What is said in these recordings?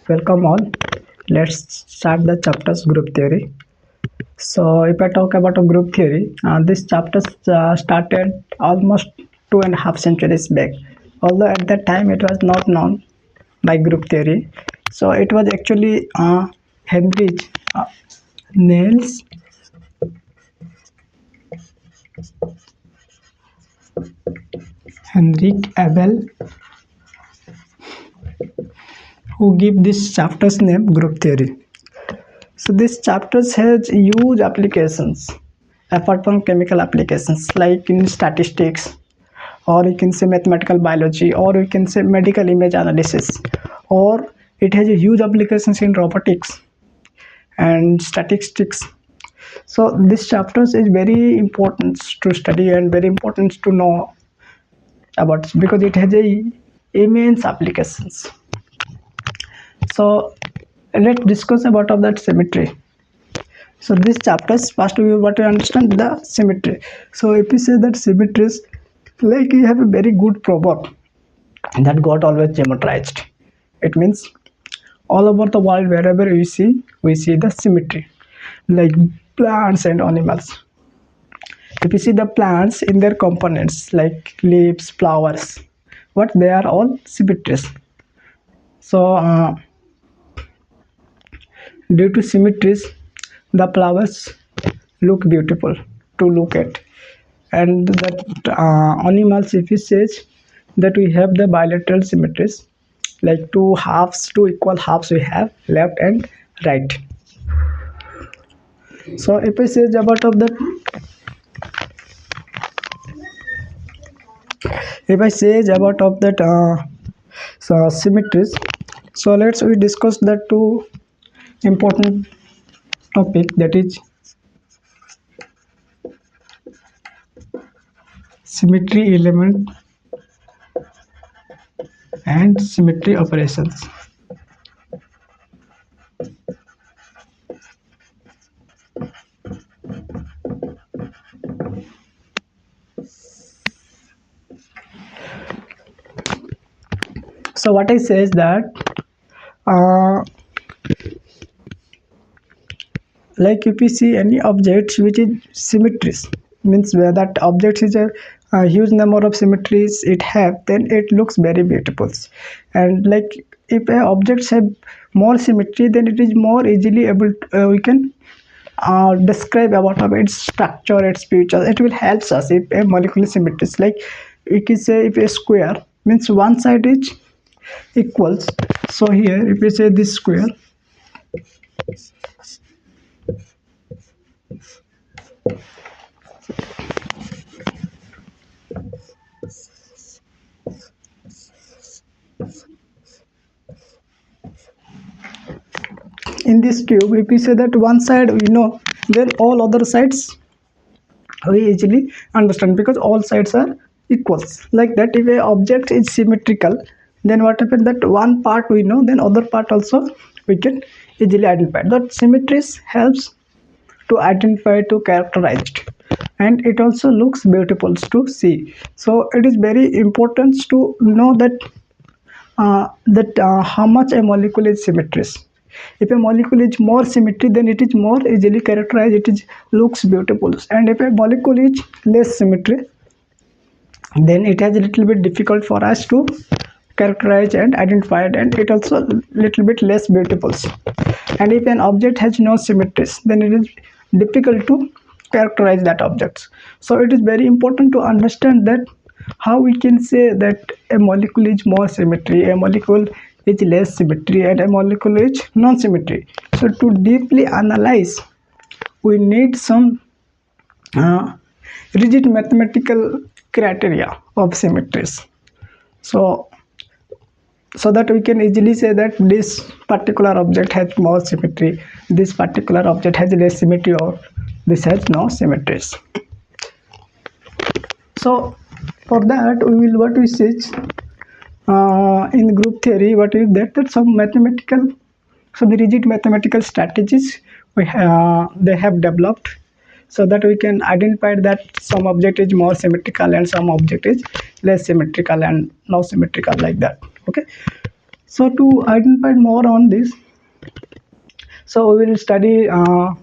Welcome all. Let's start the chapters group theory. So, if I talk about a group theory, this chapter started almost 2.5 centuries back. Although at that time it was not known by group theory, so it was actually Heinrich Niels Henrik Abel who gave this chapter's name group theory. So this chapters has huge applications apart from chemical applications like in statistics, or you can say mathematical biology, or you can say medical image analysis, or it has a huge applications in robotics and statistics. So this chapters is very important to study and very important to know about because it has a immense applications. So let's discuss about of that symmetry. So this chapters first we want to understand the symmetry. So if we say that symmetry is like you have a very good proverb that God always geometrized. It means all over the world wherever we see the symmetry like plants and animals. If you see the plants in their components like leaves, flowers, what they are all symmetries. So due to symmetries, the flowers look beautiful to look at, and that animals, if you say that we have the bilateral symmetries, like two equal halves we have left and right. So if we say about of that, if I say about of that so symmetries, so let's we discuss the two important topic, that is symmetry element and symmetry operations. So what I say is that uh, like if you see any object which is symmetries, means where that object is a huge number of symmetries it have, then it looks very beautiful. And like if a objects have more symmetry, then it is more easily able to, we can describe about of its structure, its features. It will help us if a molecular symmetries, like we can say if a square means one side is equals. So here if we say this square, in this cube if we say that one side we know, then all other sides we easily understand because all sides are equals. Like that, if a object is symmetrical, then what happens that one part we know, then other part also we can easily identify. That symmetries helps to identify, to characterize, and it also looks beautiful to see. So it is very important to know that how much a molecule is symmetric. If a molecule is more symmetry, then it is more easily characterized, it is looks beautiful. And if a molecule is less symmetry, then it has a little bit difficult for us to characterize and identify it, and it also little bit less beautiful. And if an object has no symmetries, then it is difficult to characterize that object. So it is very important to understand that how we can say that a molecule is more symmetry, a molecule is less symmetry, and a molecule is non-symmetry. So to deeply analyze, we need some uh, rigid mathematical criteria of symmetries. So so that we can easily say that this particular object has more symmetry, this particular object has less symmetry, or this has no symmetries. So for that we will what we say in group theory, what is that some mathematical, some rigid mathematical strategies they have developed, so that we can identify that some object is more symmetrical and some object is less symmetrical and no symmetrical, like that. Okay. So to identify more on this, so we will study uh,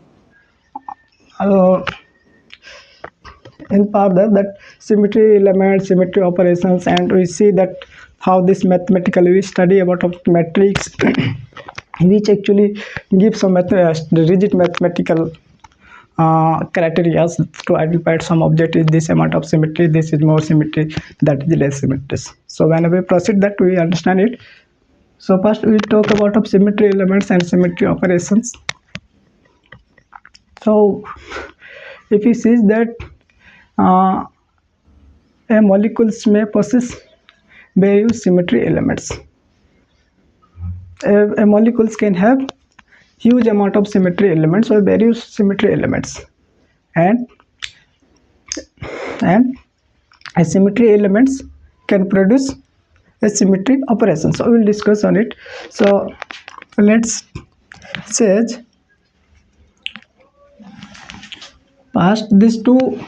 in further that symmetry elements, symmetry operations, and we see that how this mathematically we study about of matrix which actually gives some rigid mathematical criteria to identify some object is this amount of symmetry, this is more symmetry, that is less symmetry. So whenever we proceed that we understand it. So first we talk about of symmetry elements and symmetry operations. So if you see that uh, a molecules may possess various symmetry elements. A molecules can have huge amount of symmetry elements or various symmetry elements, and and a symmetry elements can produce a symmetry operation. So we will discuss on it. So let's say past these two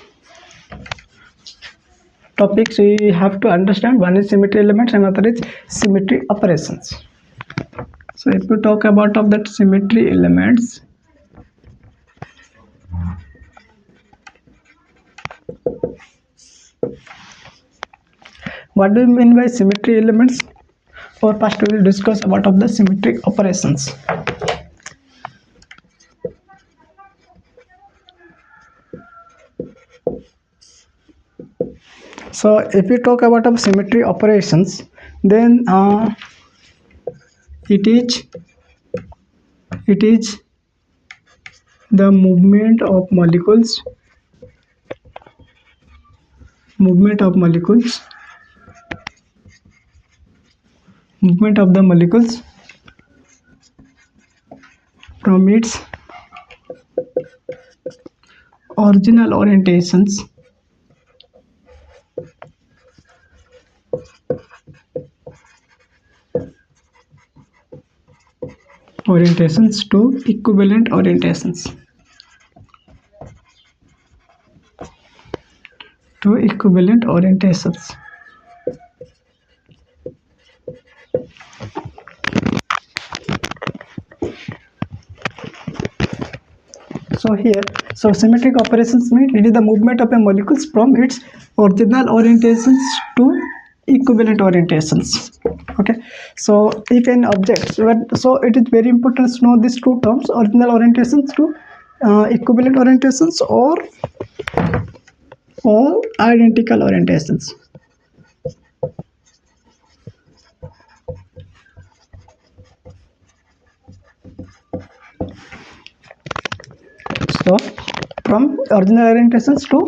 topics we have to understand. One is symmetry elements, another is symmetry operations. So if we talk about of that symmetry elements, what do you mean by symmetry elements? Or first we will discuss about of the symmetry operations. So if we talk about of symmetry operations, then it is the movement of the molecules from its original orientations to equivalent orientations. So here, so symmetric operations mean it is the movement of a molecules from its original orientations to equivalent orientations. Okay, so if an object, so it is very important to know these two terms: original orientations to equivalent orientations, or identical orientations. So from original orientations to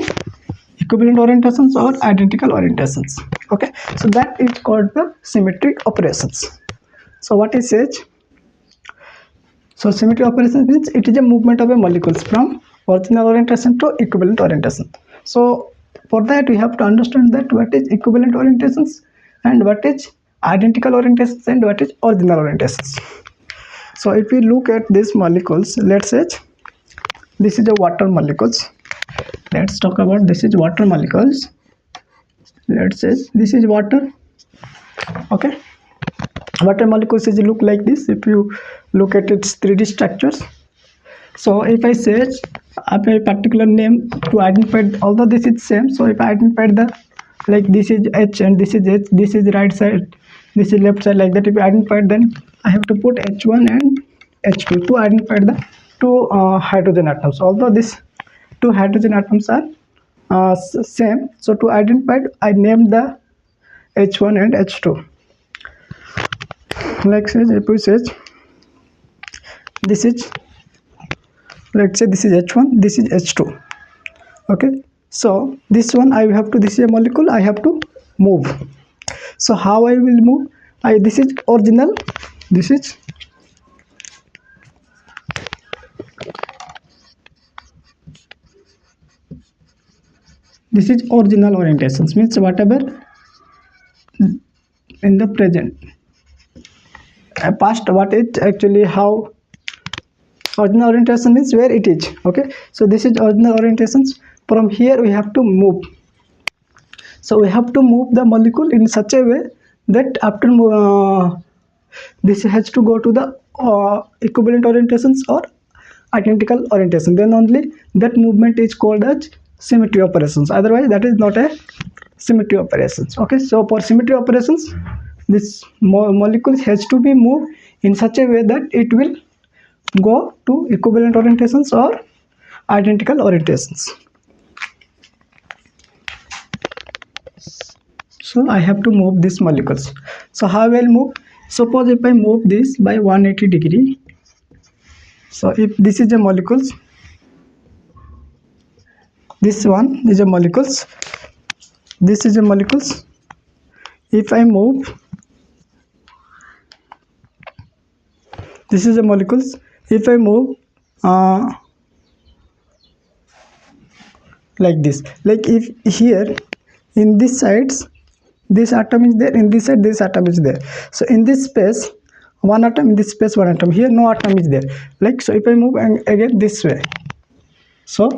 equivalent orientations or identical orientations. Okay, so that is called the symmetric operations. So what is it? So symmetry operations means it is a movement of a molecules from original orientation to equivalent orientation. So for that we have to understand that what is equivalent orientations and what is identical orientations and what is original orientations. So if we look at these molecules, let's say this is a water molecules. Let's talk about this is water molecules. Let's say this is water. Okay, water molecules is look like this if you look at its 3D structures. So if I search up a particular name to identify, although this is same, so if I identify the, like this is H and this is H, this is right side, this is left side, like that, if I identify, then I have to put H1 and H2 to identify the two hydrogen atoms. Although these two hydrogen atoms are same, so to identify I named the H1 and H2. Like say if we say this is, let's say this is H1, this is H2. Okay, so this one I have to, this is a molecule I have to move. So how I will move? This is original, this is original orientations, means whatever in the present. Past, what it actually, how original orientation is where it is. Okay, so this is original orientations. From here we have to move. So we have to move the molecule in such a way that after this has to go to the equivalent orientations or identical orientation, then only that movement is called as symmetry operations, otherwise that is not a symmetry operations. Okay, so for symmetry operations, this molecule has to be moved in such a way that it will go to equivalent orientations or identical orientations. So I have to move these molecules. So how I will move? Suppose if I move this by 180 degree. So if this is a molecules, this one is a molecules, this is a molecules. If I move, this is a molecules. If I move like this, like if here in this sides this atom is there, in this side this atom is there, so in this space one atom, in this space one atom, here no atom is there, like so. If I move and again this way, so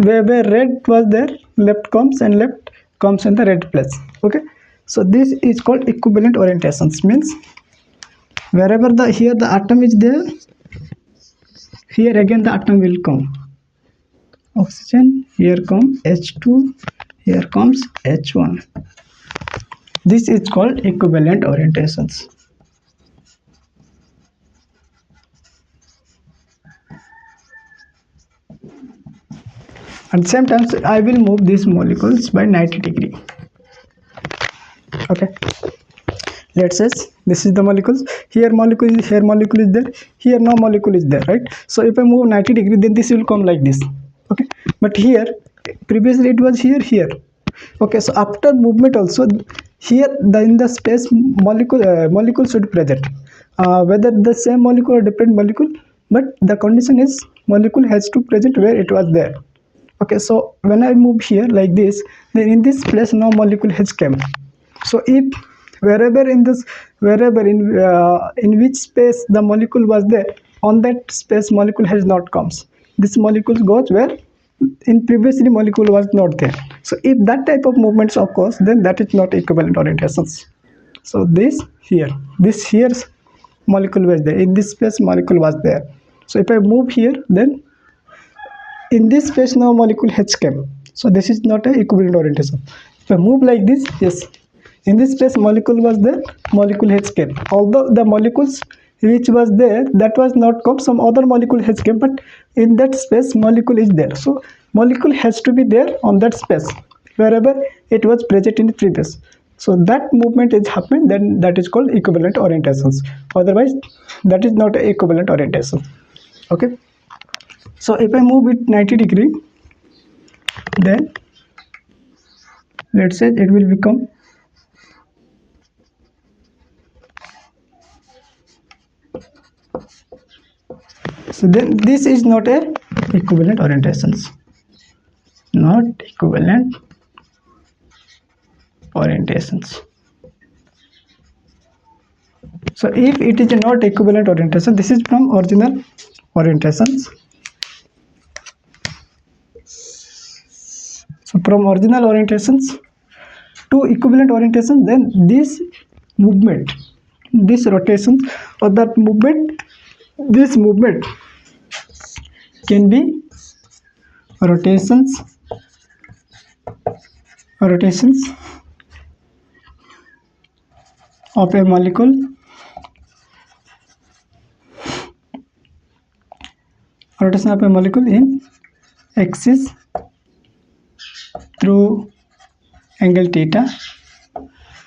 where red was there, left comes and left comes in the red place. Okay, so this is called equivalent orientations, means wherever the here the atom is there, here again the atom will come, oxygen, here comes H2, here comes H1. This is called equivalent orientations. At the same time, I will move these molecules by 90 degree. Okay, let's say this is the molecules, here molecule is, here molecule is there, here no molecule is there, right? So if I move 90 degree, then this will come like this. Okay, but here previously it was here. Okay, so after movement also, here in the space molecule should present, whether the same molecule or different molecule, but the condition is molecule has to present where it was there. Okay, so when I move here like this, then in this place no molecule has come. So if wherever in which space the molecule was there, on that space molecule has not comes, this molecule goes where in previously molecule was not there. So if that type of movements occurs, then that is not equivalent orientations. So this here's molecule was there, in this space molecule was there. So if I move here, then in this space no molecule has come, so this is not a equivalent orientation. If I move like this, yes, in this space molecule was there, molecule has come, although the molecules which was there, that was not come, some other molecule has come, but in that space molecule is there, so molecule has to be there on that space wherever it was present in the previous. So that movement is happening, then that is called equivalent orientations, otherwise that is not equivalent orientation. Okay, so if I move it 90 degree, then let's say it will become so, then this is not a equivalent orientations, not equivalent orientations. So if it is not equivalent orientation, this is from original orientations. So from original orientations to equivalent orientation, then this movement, this rotation or that movement, this movement can be rotations of a molecule, rotation of a molecule in axis through angle theta.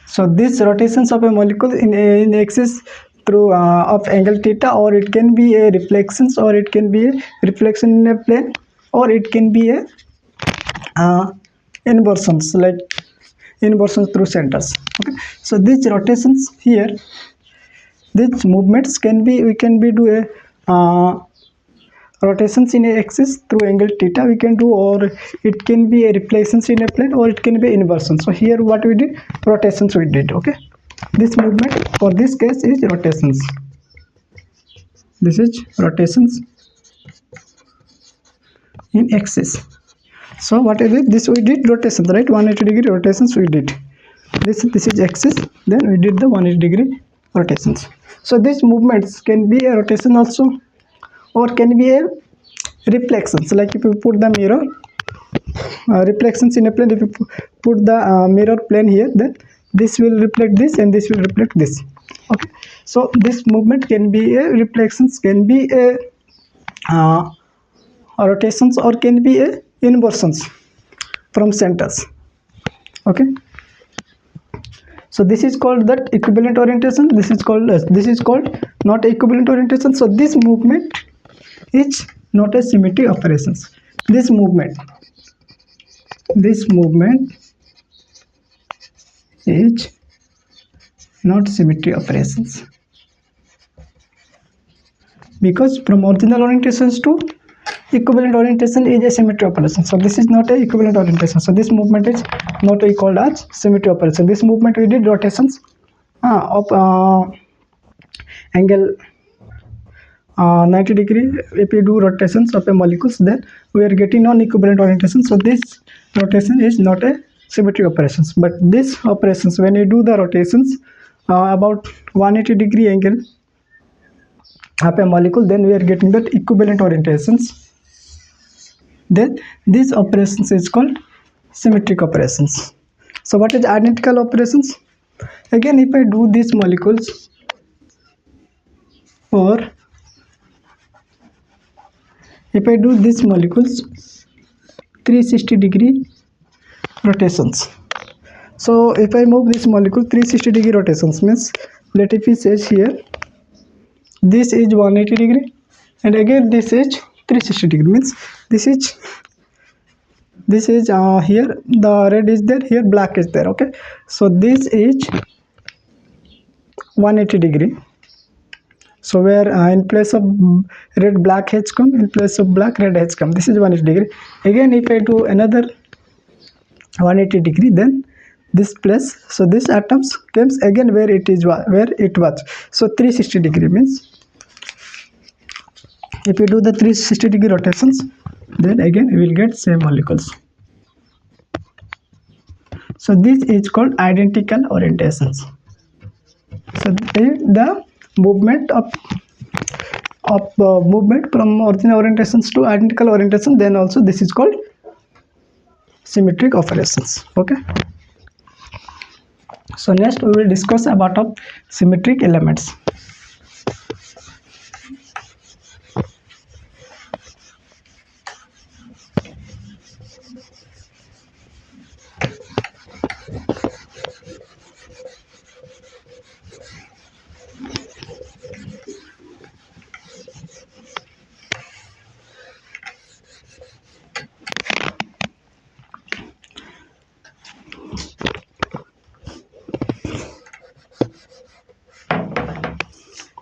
So this rotations of a molecule in axis through of angle theta, or it can be a reflections, or it can be a reflection in a plane, or it can be a inversions, like inversions through centers. Okay, so these rotations here, these movements can be, we can be do a rotations in a axis through angle theta we can do, or it can be a reflections in a plane, or it can be inversion. So here what we did, rotations we did. Okay, this movement for this case is rotations, this is rotations in axis. So what I did, this we did rotations, right, 180 degree rotations we did. This is axis, then we did the 180 degree rotations. So these movements can be a rotation also, or can be a reflections. Like if you put the mirror reflections in a plane, if you put the mirror plane here, then this will reflect this and this will reflect this. Okay, so this movement can be a reflections, can be a rotations, or can be a inversions from centers. Okay, so this is called that equivalent orientation. This is called not equivalent orientation. So this movement is not a symmetry operations. This movement is not symmetry operations, because from original orientations to equivalent orientation is a symmetry operation. So this is not a equivalent orientation. So this movement is not called as symmetry operation. This movement we did rotations of angle 90 degree. If we do rotations of a molecules, then we are getting non-equivalent orientation. So this rotation is not a symmetry operations. But this operations, when you do the rotations about 180 degree angle of a molecule, then we are getting that equivalent orientations. Then these operations is called symmetric operations. So what is identical operations? Again, if I do these molecules, or if I do these molecules 360 degree rotations. So if I move this molecule 360 degree rotations, means let it be says here this is 180 degree, and again this is 360 degree, means this is here the red is there, here black is there. Okay, so this is 180 degree. So where in place of red black has come, in place of black red has come, this is 180 degree. Again if I do another 180 degree, then this place, so this atoms comes again where it was. So 360 degree means if you do the 360 degree rotations, then again we will get same molecules. So this is called identical orientations. So the movement of movement from original orientations to identical orientation, then also this is called symmetric operations. Okay, so next we will discuss about of symmetric elements.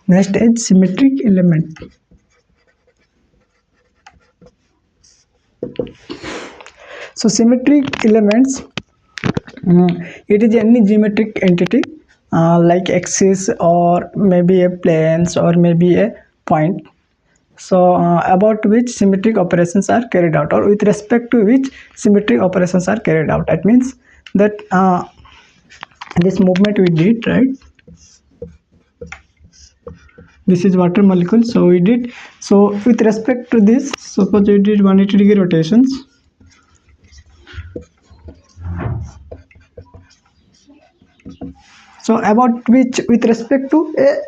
Next is symmetric element. So symmetric elements, it is any geometric entity like axis, or maybe a planes, or maybe a point. So about which symmetric operations are carried out, or with respect to which symmetric operations are carried out. That means that this movement we did, right? This is water molecule, so we did, so with respect to this, suppose we did 180 degree rotations. So about which, with respect to a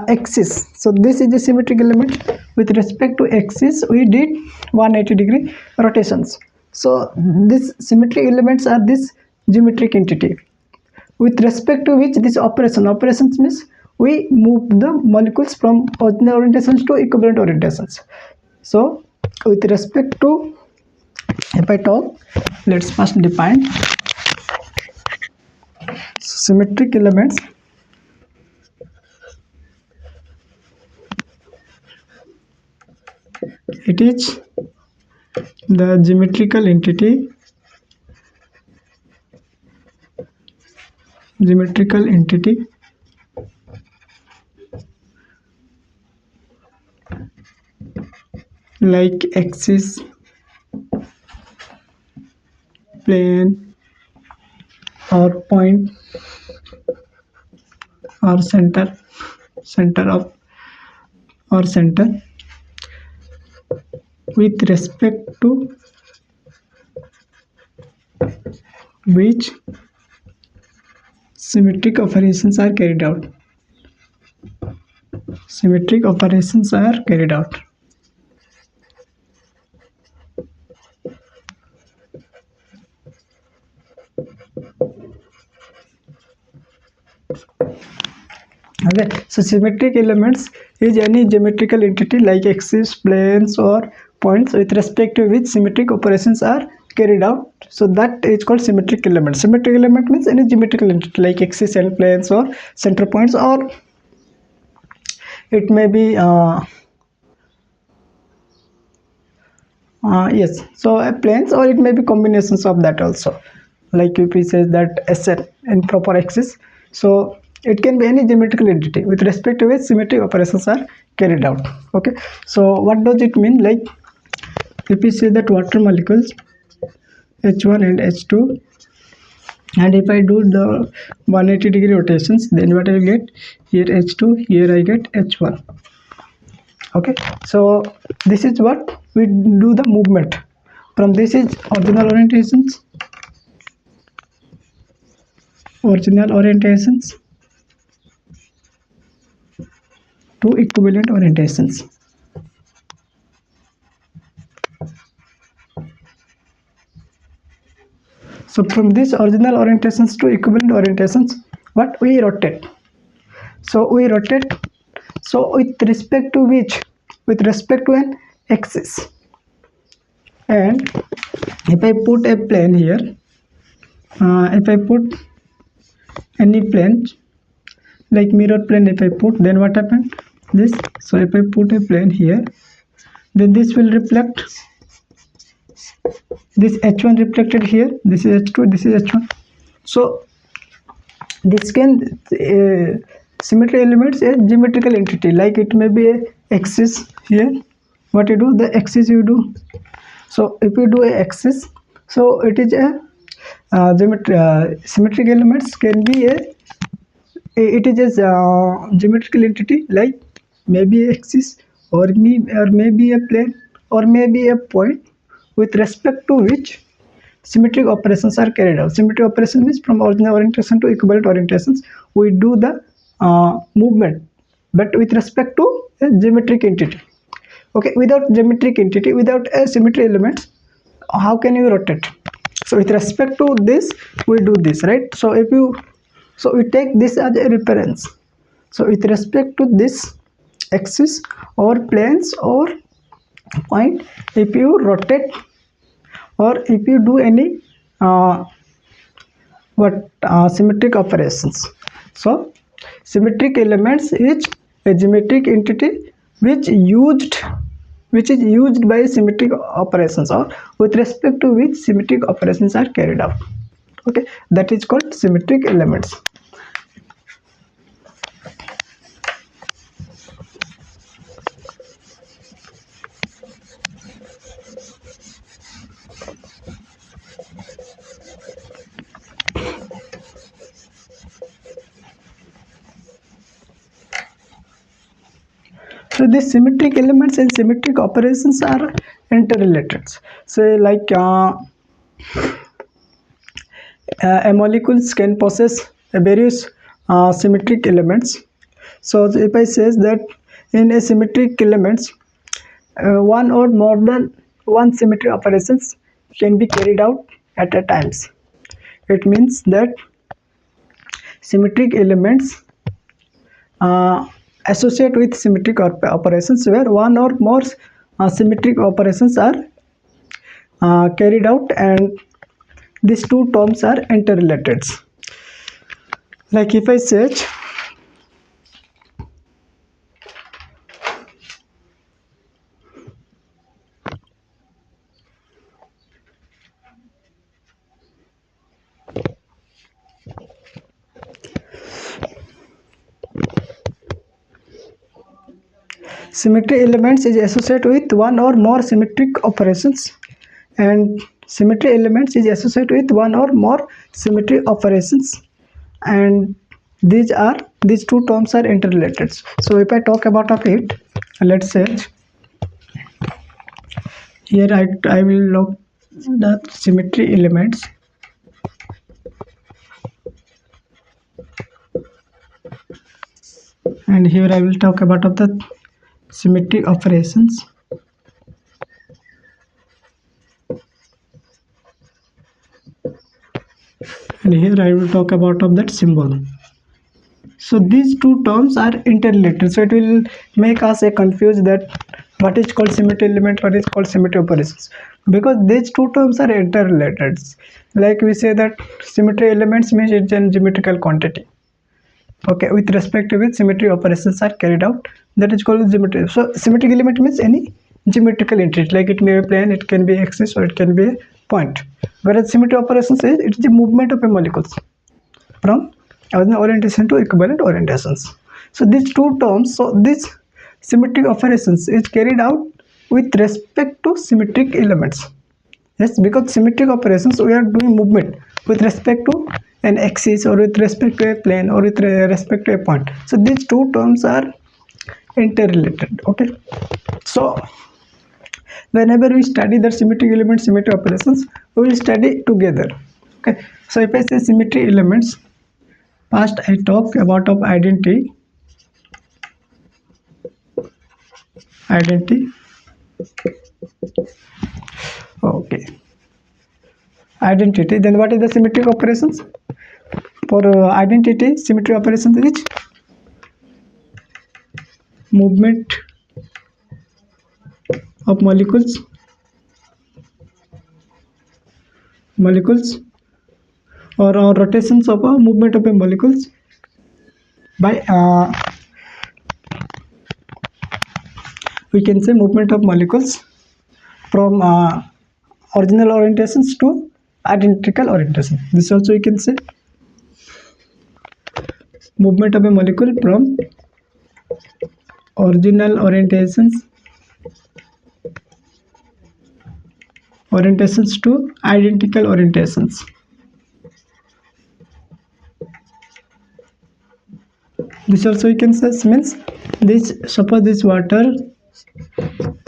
axis, so this is a symmetric element. With respect to axis we did 180 degree rotations. So these symmetric elements are this geometric entity with respect to which this operations means we move the molecules from original orientations to equivalent orientations. So with respect to, if I talk, let's first define symmetric elements. It is the geometrical entity like axis, plane, or point, or center of or center with respect to which symmetric operations are carried out. Symmetric operations are carried out. Okay, so symmetric elements is any geometrical entity like axes, planes, or points with respect to which symmetric operations are carried out. So that is called symmetric element. Symmetric element means any geometrical entity like axes and planes or center points, or it may be yes, so planes, or it may be combinations of that also. Like if we say that SN in proper axis, so it can be any geometrical entity with respect to which symmetric operations are carried out. Okay, so what does it mean? Like if we say that water molecules H1 and H2, and if I do the 180-degree rotations, then what I will get here H2, here I get H1. Okay, so this is what we do the movement from. This is original orientations to equivalent orientations. So from this original orientations to equivalent orientations, what we rotate. So we rotate, so with respect to which? With respect to an axis. And if I put a plane here, if I put any plane like mirror plane, if I put, then what happened? This. So if I put a plane here, then this will reflect. This H1 reflected here. This is H2. This is H1. So this can symmetry elements a geometrical entity, like it may be a axis here. What you do? The axis you do. So if you do a axis, so it is a symmetric elements can be it is a geometrical entity, like maybe axis, or maybe a plane, or maybe a point with respect to which symmetric operations are carried out. Symmetry operation means from original orientation to equivalent orientations we do the movement, but with respect to a geometric entity. Okay, without geometric entity, without a symmetry element, how can you rotate? So with respect to this we do this, right? So if you, so we take this as a reference. So with respect to this axis or planes or point, if you rotate or if you do any symmetric operations. So symmetric elements is a geometric entity which is used by symmetric operations, or with respect to which symmetric operations are carried out. Okay, that is called symmetric elements. So these symmetric elements and symmetric operations are interrelated. So like molecules can possess various symmetric elements. So if I says that in a symmetric elements, one or more than one symmetry operations can be carried out at a times. It means that symmetric elements associate with symmetric operations where one or more symmetric operations are carried out, and these two terms are interrelated. Like if I search symmetry elements is associated with one or more symmetric operations, and symmetry elements is associated with one or more symmetry operations, and these are these two terms are interrelated. So if I talk about of it, let's say here I will look the symmetry elements, and here I will talk about of the symmetry operations, and here I will talk about of that symbol. So these two terms are interrelated, so it will make us confused that what is called symmetry element, what is called symmetry operations, because these two terms are interrelated. Like we say that symmetry elements means it's a geometrical quantity, okay, with respect to which symmetry operations are carried out, that is called symmetry. So symmetric element means any geometrical entity, like it may be plane, it can be axis, or it can be a point, whereas symmetry operations is it's the movement of a molecules from original orientation to equivalent orientations. So these two terms, so this symmetric operations is carried out with respect to symmetric elements. Yes, because symmetric operations we are doing movement with respect to an axis, or with respect to a plane, or with respect to a point. So these two terms are interrelated. Okay, so whenever we study the symmetric elements, symmetry operations, we will study together. Okay, so if I say symmetry elements, first I talk about of identity. Okay, identity. Then what is the symmetric operations? For identity, symmetry operations is movement of molecules, or rotations of a movement of a molecules by we can say movement of molecules from original orientations to identical orientation. This also you can say movement of a molecule from original orientations to identical orientations. This also you can say means this, suppose this water,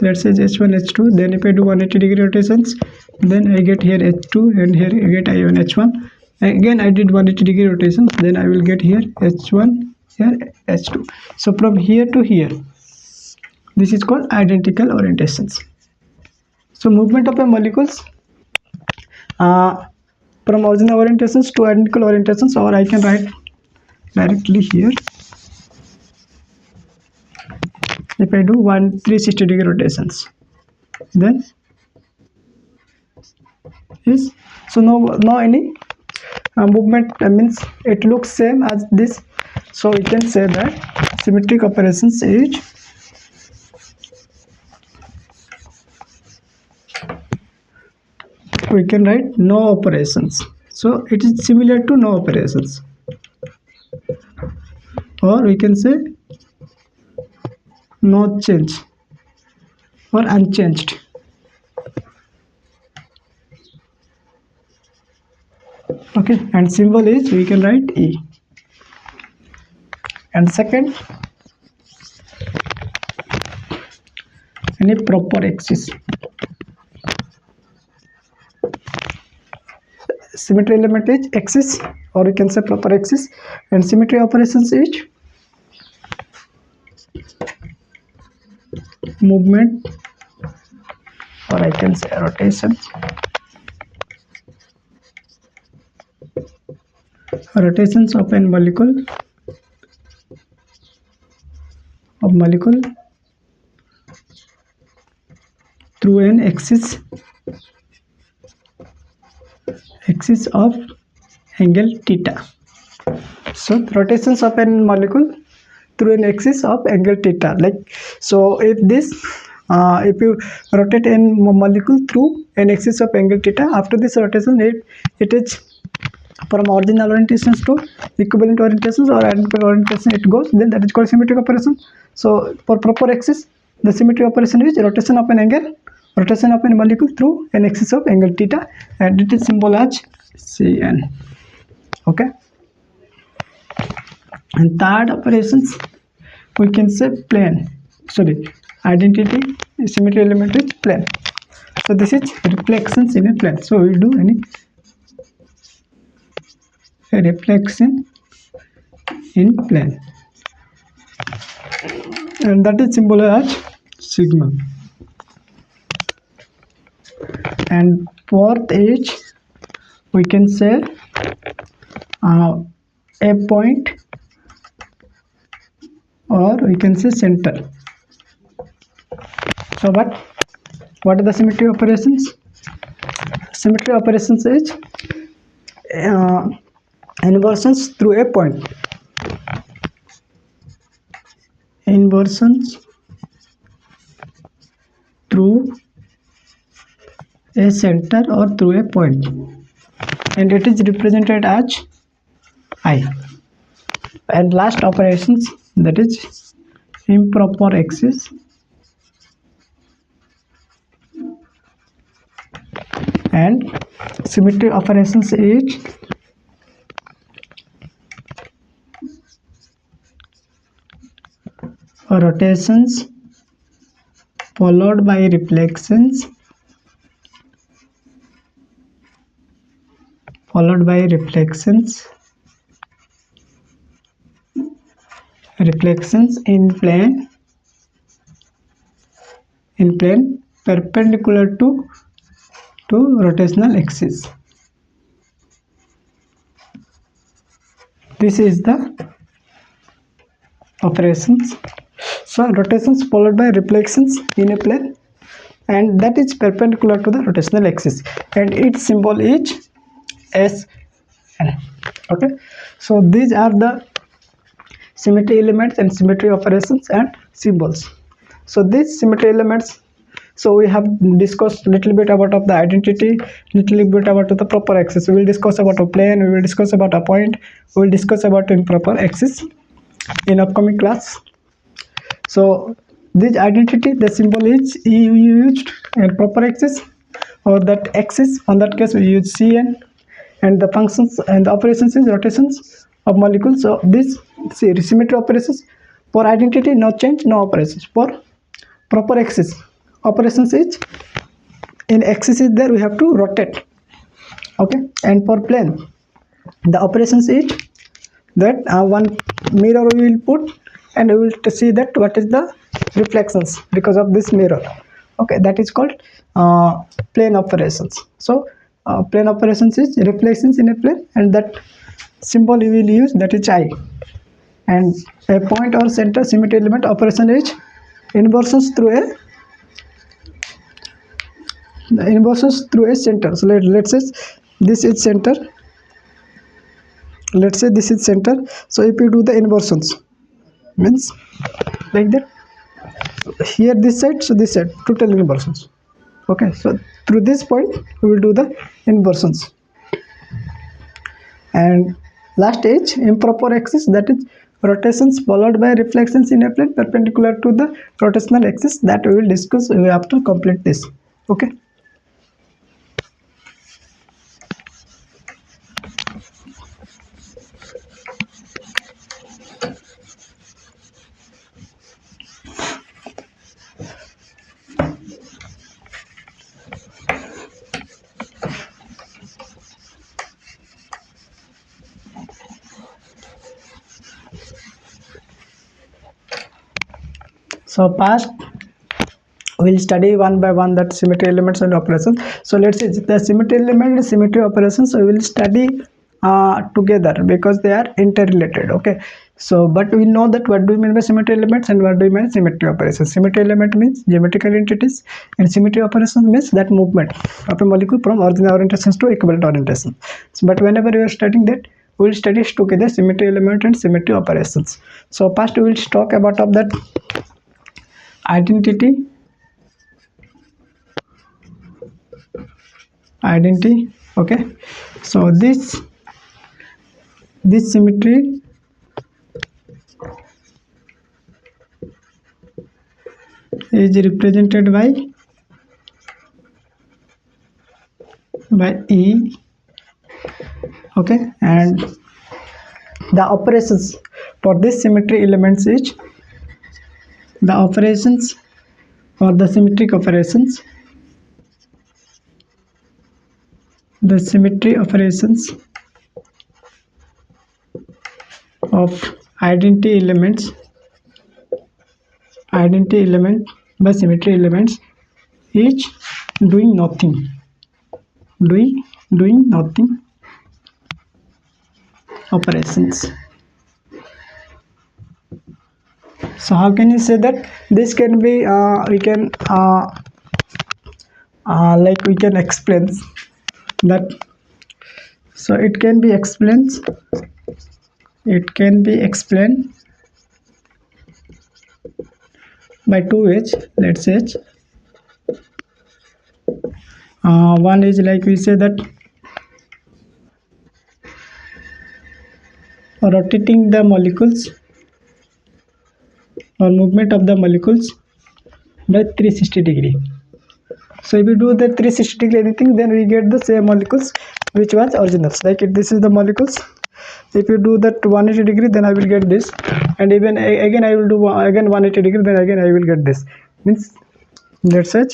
let's say H1 H2, then if I do 180-degree rotations, then I get here H2, and here I get I1 H1. Again I did 180-degree rotations, then I will get here H1, here H2. So from here to here, this is called identical orientations. So movement of a molecules from original orientations to identical orientations, or I can write directly here. If I do 360-degree rotations, then is so no any movement means it looks same as this. So we can say that symmetric operations is we can write no operations. So it is similar to no operations, or we can say no change or unchanged. Okay, and symbol is we can write E. And second, any proper axis. Symmetry element is axis, or we can say proper axis, and symmetry operations is movement, or I can say rotations of a molecule through an axis of angle theta. So rotations of a molecule through an axis of angle theta. Like so, if this if you rotate a molecule through an axis of angle theta, after this rotation it is from original orientations to equivalent orientations or identical orientation it goes, then that is called symmetric operation. So for proper axis, the symmetry operation is rotation of a molecule through an axis of angle theta, and it is symbol as Cn. Okay, And third operations, we can say plane. Sorry, identity symmetry element is plane. So this is reflections in a plane. So we do any reflection in plane, and that is symbol as sigma. And fourth is, we can say a point, or we can say center. So what are the symmetry operations? Symmetry operations is inversions through a point, inversions through a center or through a point, and it is represented as I. And last operations, that is improper axis, and symmetry operations is rotations followed by reflections, reflections in plane perpendicular to rotational axis. This is the operations. So rotations followed by reflections in a plane, and that is perpendicular to the rotational axis, and its symbol is SN. Okay, so these are the symmetry elements and symmetry operations and symbols. So these symmetry elements, so we have discussed little bit about of the identity, little bit about the proper axis. We will discuss about a plane, we will discuss about a point, we will discuss about improper axis in upcoming class. So this identity, the symbol is used, and proper axis, or that axis, on that case we use Cn, and the functions and the operations is rotations of molecules. So this symmetry operations, for identity no change, no operations. For proper axis, operations is in axis is there, we have to rotate. Okay, and for plane, the operations is that one mirror we will put, and we will see that what is the reflections because of this mirror. Okay, that is called plane operations. So plane operations is reflections in a plane, and that symbol you will use, that is I. And a point or center symmetry element operation is inversions through a center. So let's say this is center, let's say this is center. So if you do the inversions, means like that, here this side, so this side, total inversions. Okay, so through this point we will do the inversions. And last is improper axis, that is rotations followed by reflections in a plane perpendicular to the rotational axis, that we will discuss after complete this. Okay. So past, we'll study one by one that symmetry elements and operations. So let's see the symmetry element and symmetry operations, so we will study together because they are interrelated. Okay, so but we know that what do we mean by symmetry elements and what do we mean by symmetry operations. Symmetry element means geometrical entities, and symmetry operations means that movement of a molecule from original orientations to equivalent orientation. So, but whenever we are studying that, we will study together symmetry element and symmetry operations. So first we will talk about of that identity. Okay, so this symmetry is represented by E. Okay, and the operations For this symmetry elements is the operations or the symmetric operations, the symmetry operations of identity elements, identity element by symmetry elements is doing nothing, doing nothing operations. So how can you say that? This can be we can like we can explain that. So it can be explained, it can be explained by two ways. Let's say one is like we say that rotating the molecules or movement of the molecules by 360 degree. So if we do the 360 degree anything, then we get the same molecules which was originals. Like if this is the molecules, if you do that 180 degree, then I will get this, and even again I will do again 180 degree, then again I will get this. Means let's say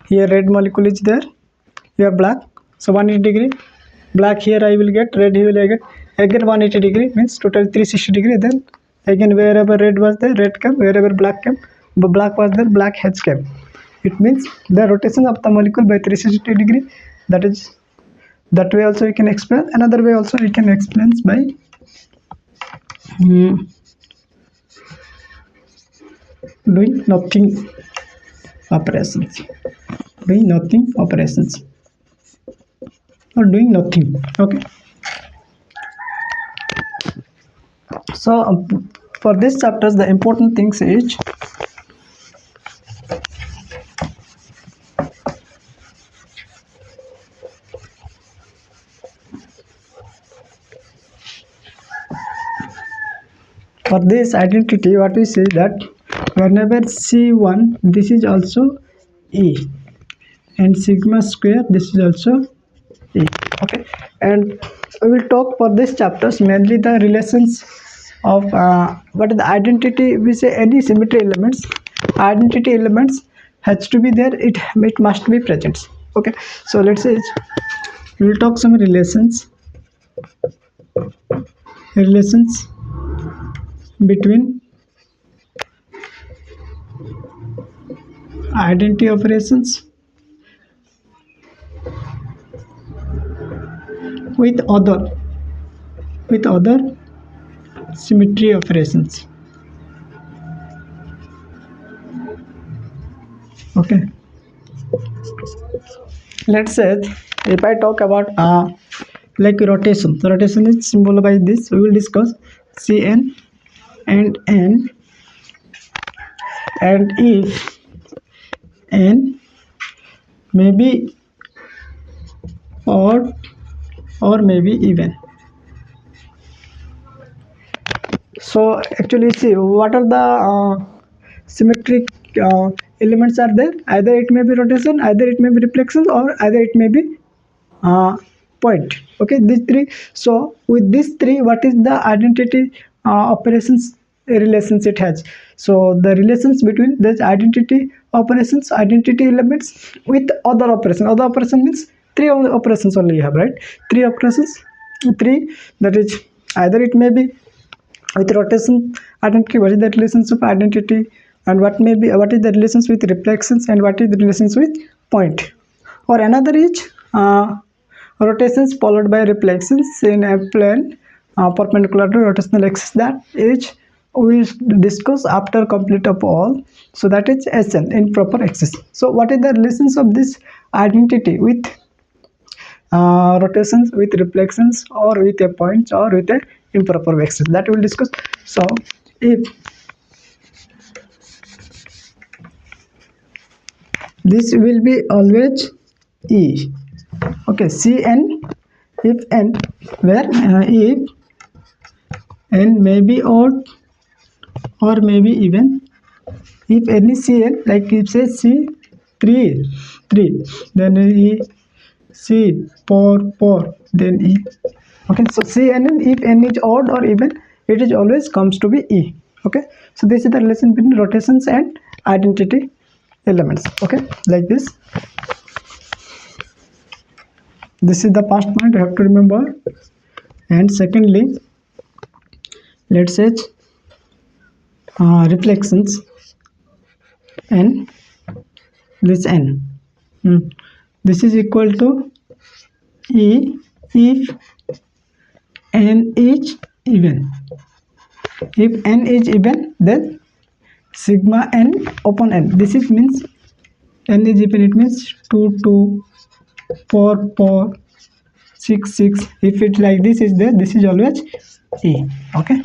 here red molecule is there, here black, so 180 degree, black here I will get, red here will I get, again 180 degree, means total 360 degree. Then again wherever red was there, red came, wherever black came, black was there, black has came. It means the rotation of the molecule by 360 degree. That is, that way also we can explain. Another way also we can explain by doing nothing operations, doing nothing operations, or doing nothing. Okay, so for this chapters the important things is for this identity what we say that whenever C1 this is also E, and sigma square this is also E. Okay, and we will talk for this chapters mainly the relations of what is the identity. We say any symmetry elements, identity elements has to be there, it must be present. Okay, so let's say we will talk some relations between identity operations with other symmetry operations. Okay, let's say if I talk about like rotation, so rotation is symbolized by this. We will discuss Cn and N, and if N may be odd or maybe even. So actually see what are the symmetric elements are there. Either it may be rotation, either it may be reflection, or either it may be point. Okay, these three. So with these three, what is the identity operations relations it has? So the relations between the identity operations, identity elements with other operation. Other operation means three operations only you have, right? Three operations, three, that is either it may be with rotation identity, what is the relations of identity, and what is the relations with reflections, and what is the relations with point. Or another is rotations followed by reflections in a plane perpendicular to rotational axis. That is we discuss after complete of all. So that is SN in proper axis. So what is the relations of this identity with rotations, with reflections, or with a point, or with a improper axis, that we will discuss. So if this will be always E. Okay, Cn if N, where if N may be odd or maybe even. If any Cn, like if say C3, 3, then E, C 4, 4, then E. Okay, so Cn if N is odd or even, it is always comes to be E. Okay, so this is the relation between rotations and identity elements. Okay, like this. This is the past point you have to remember. And secondly, let's say reflections and this n. This is equal to E if n is even. If n is even, then sigma n upon n. This is means n is even, it means 2 2 4 4 6 6. If it like this is there, this is always E. Okay,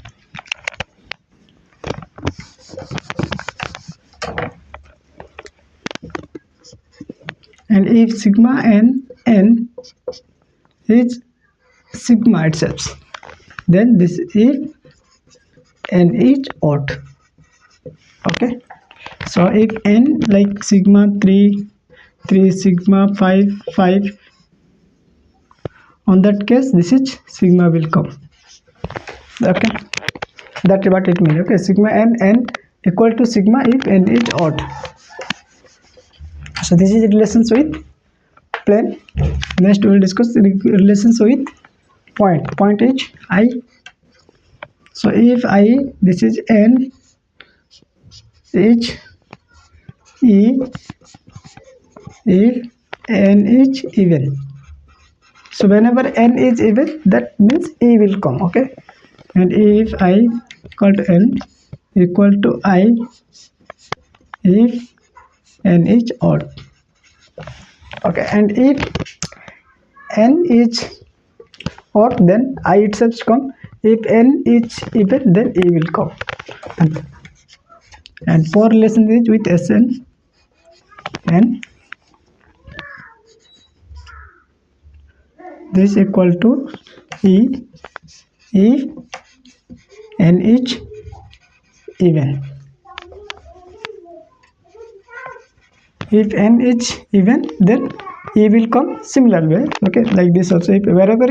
and if sigma n is sigma itself, then this if n is odd. Okay, so if n like sigma 3 3 sigma 5 5, on that case this is sigma will come. Okay, that's what it means. Okay, sigma n equal to sigma if n is odd. So this is relations with plane. Next we will discuss relations with point. Point is I. So if I, this is n is E if n is even. So whenever n is even, that means E will come. Okay, and if I equal to n equal to I if n is odd. Okay, and if n is odd, then I itself come. If n is even, then E will come. And for relation is with Sn and this equal to E if n is even. If n is even, then E will come similar way. Okay, like this also. If wherever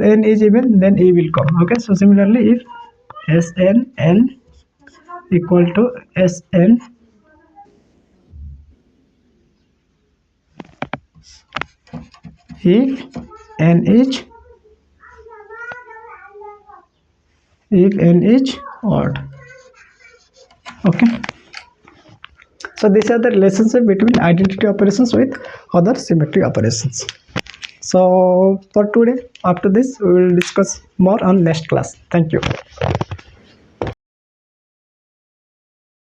n is even, then E will come. Okay, so similarly, if Sn n equal to Sn if n is odd. Okay, so these are the relationship between identity operations with other symmetry operations. So for today, after this we will discuss more on next class. Thank you.